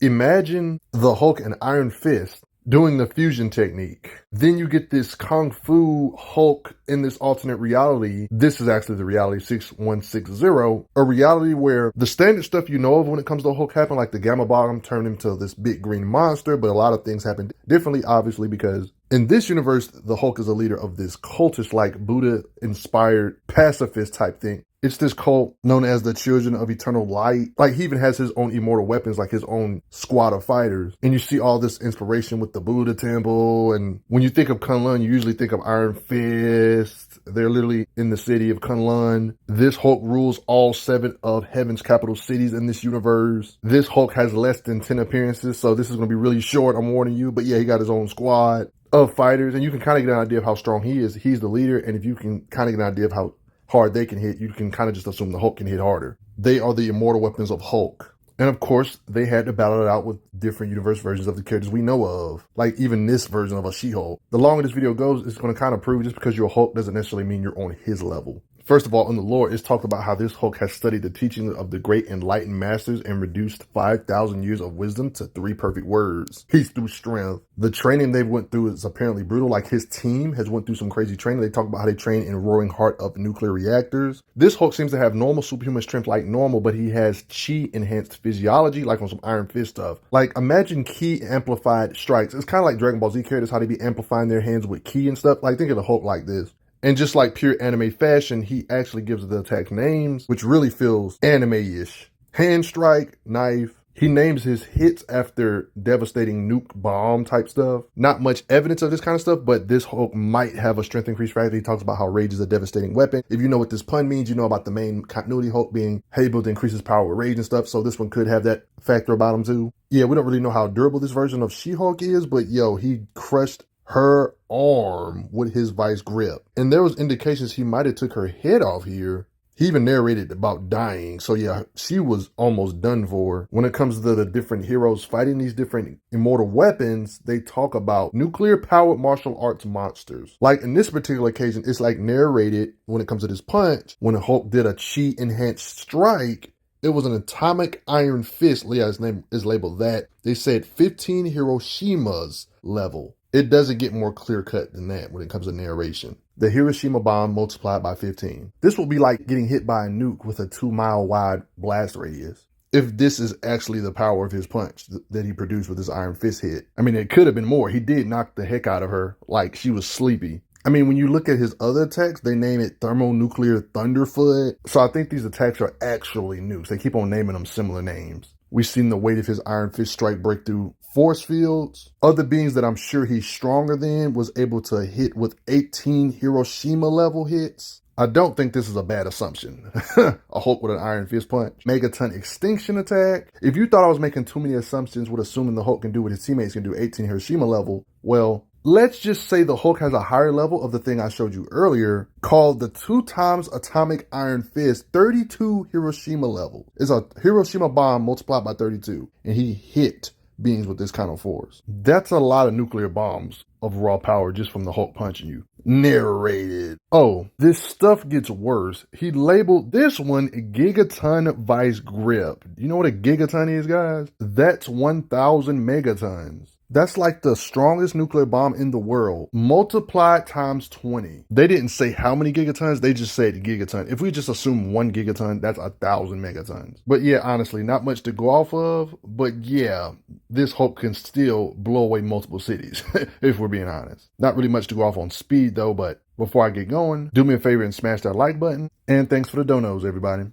Imagine the Hulk and Iron Fist doing the fusion technique. Then you get this Kung Fu Hulk in this alternate reality. This is actually the reality 6160, a reality where the standard stuff you know of when it comes to Hulk happen, like the Gamma Bomb turned into this big green monster, but a lot of things happen differently, obviously, because in this universe, the Hulk is a leader of this cultist, like Buddha-inspired pacifist type thing. It's this cult known as the Children of Eternal Light. Like, he even has his own immortal weapons, like his own squad of fighters. And you see all this inspiration with the Buddha temple. And when you think of Kunlun, you usually think of Iron Fist. They're literally in the city of Kunlun. This Hulk rules all 7 of heaven's capital cities in this universe. This Hulk has less than 10 appearances, so this is going to be really short, I'm warning you. But yeah, he got his own squad of fighters, and you can kind of get an idea of how strong he is. He's the leader, and if you can kind of get an idea of how hard they can hit, you can kind of just assume the Hulk can hit harder. They are the immortal weapons of Hulk. And of course, they had to battle it out with different universe versions of the characters we know of. Like even this version of a She-Hulk. The longer this video goes, it's going to kind of prove just because you're a Hulk doesn't necessarily mean you're on his level. First of all, in the lore, it's talked about how this Hulk has studied the teachings of the great enlightened masters and reduced 5,000 years of wisdom to 3 perfect words. Peace through strength. The training they went through is apparently brutal. Like his team has went through some crazy training. They talk about how they train in roaring heart of nuclear reactors. This Hulk seems to have normal superhuman strength like normal, but he has chi enhanced physiology, like on some Iron Fist stuff. Like imagine ki amplified strikes. It's kind of like Dragon Ball Z characters, how they be amplifying their hands with ki and stuff. Like think of the Hulk like this. And just like pure anime fashion, he actually gives the attack names, which really feels anime-ish. Hand strike, knife. He names his hits after devastating nuke bomb type stuff. Not much evidence of this kind of stuff, but this Hulk might have a strength increase factor. He talks about how rage is a devastating weapon. If you know what this pun means, you know about the main continuity Hulk being able to increase his power with rage and stuff. So this one could have that factor about him too. Yeah, we don't really know how durable this version of She-Hulk is, but yo, he crushed her arm with his vice grip. And there was indications he might have took her head off here. He even narrated about dying. So yeah, she was almost done for. When it comes to the different heroes fighting these different immortal weapons, they talk about nuclear powered martial arts monsters. Like in this particular occasion, it's like narrated when it comes to this punch, when Hulk did a chi enhanced strike, it was an atomic Iron Fist. Yeah, his name is labeled that. They said 15 Hiroshimas level. It doesn't get more clear-cut than that when it comes to narration. The Hiroshima bomb multiplied by 15. This will be like getting hit by a nuke with a 2-mile wide blast radius. If this is actually the power of his punch that he produced with his Iron Fist hit. I mean, it could have been more. He did knock the heck out of her like she was sleepy. I mean, when you look at his other attacks, they name it Thermonuclear Thunderfoot. So I think these attacks are actually nukes. They keep on naming them similar names. We've seen the weight of his Iron Fist strike break through force fields. Other beings that I'm sure he's stronger than was able to hit with 18 Hiroshima level hits. I don't think this is a bad assumption. A Hulk with an Iron Fist punch. Megaton extinction attack. If you thought I was making too many assumptions with assuming the Hulk can do what his teammates can do, 18 Hiroshima level, well, let's just say the Hulk has a higher level of the thing I showed you earlier called the 2x atomic Iron Fist 32 Hiroshima level. It's a Hiroshima bomb multiplied by 32. And he hit beings with this kind of force. That's a lot of nuclear bombs of raw power just from the Hulk punching you. Narrated. Oh, this stuff gets worse. He labeled this one Gigaton Vice Grip. You know what a gigaton is, guys? That's 1,000 megatons. That's like the strongest nuclear bomb in the world, multiplied times 20. They didn't say how many gigatons, they just said gigaton. If we just assume 1 gigaton, that's 1,000 megatons. But yeah, honestly, not much to go off of. But yeah, this Hulk can still blow away multiple cities, if we're being honest. Not really much to go off on speed though, but before I get going, do me a favor and smash that like button. And thanks for the donos, everybody.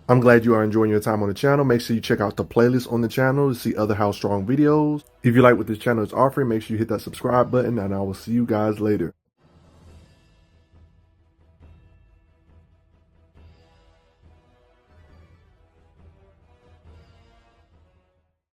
I'm glad you are enjoying your time on the channel. Make sure you check out the playlist on the channel to see other How Strong videos. If you like what this channel is offering, make sure you hit that subscribe button, and I will see you guys later.